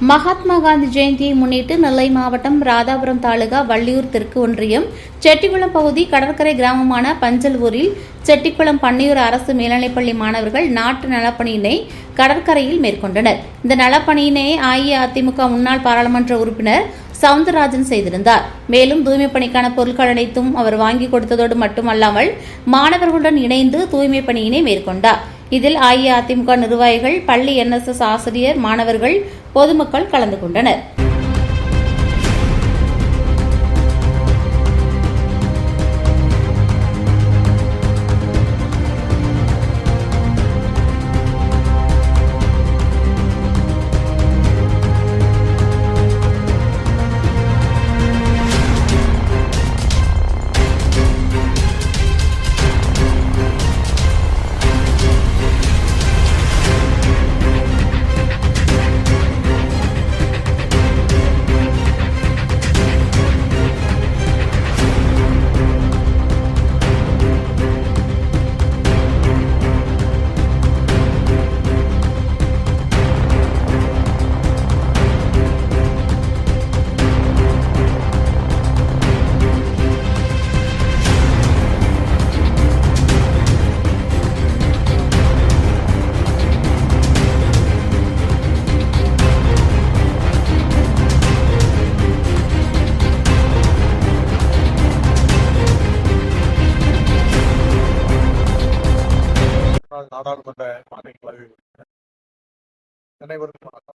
மகாத்மா காந்தி ஜெயந்தியை முன்னிட்டு நெல்லை மாவட்டம் ராதாபுரம் தாலுகா வள்ளியூர் தெற்கு ஒன்றியம் செட்டிக்குளம் பகுதி கடற்கரை கிராமமான பஞ்சல்வூரில் செட்டிக்குளம் பன்னியூர் அரசு மேல்நிலைப்பள்ளி மாணவர்கள் நாட்டு நலப்பணியினை கடற்கரையில் மேற்கொண்டனர். இந்த நலப்பணியினை அஇஅதிமுக முன்னாள் பாராளுமன்ற உறுப்பினர் சவுந்தரராஜன் செய்திருந்தார். மேலும் தூய்மைப் பணிக்கான பொருட்கள் அனைத்தும் அவர் வாங்கி கொடுத்ததோடு மட்டுமல்லாமல் மாணவர்களுடன் இணைந்து தூய்மைப் பணியினை மேற்கொண்டார். இதில் அஇஅதிமுக நிர்வாகிகள், பள்ளி NSS ஆசிரியர், மாணவர்கள், பொதுமக்கள் கலந்து கொண்டனர். நாடாளுமன்ற மாநிலங்களவை அனைவருக்கும் வணக்கம்.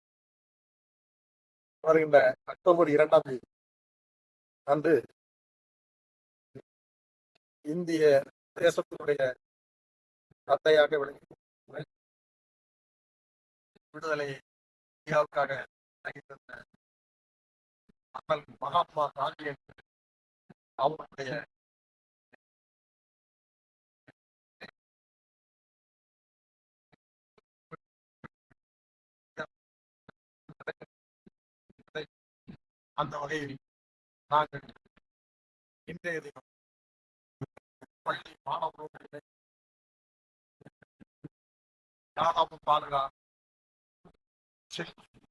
வருகின்ற அக்டோபர் 2ஆம் தேதி அன்று இந்திய தேசத்தினுடைய தந்தையாக விளங்கி விடுதலை இந்தியாவுக்காக அண்ணல் மகாத்மா காந்தி அவருடைய அந்த வகையில் நாங்கள் இன்றைய தினம் பள்ளி மாணவர்களுடைய யாதாவும் பாதுகா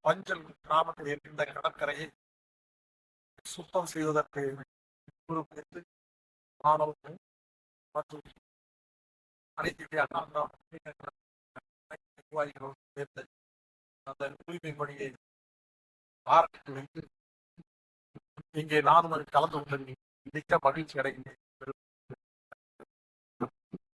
பஞ்சல் கிராமத்தில் இருக்கின்ற கடற்கரையை சுத்தம் செய்வதற்கு பொறுப்பேற்று மாணவர்கள் மற்றும் அனைத்து நிர்வாகிகளும் சேர்ந்த அந்த தூய்மை பணியை ஆரம்பித்து வைத்து இங்கே நானும் கலந்து கொண்டு மிக்க மகிழ்ச்சி அடைகின்றேன்.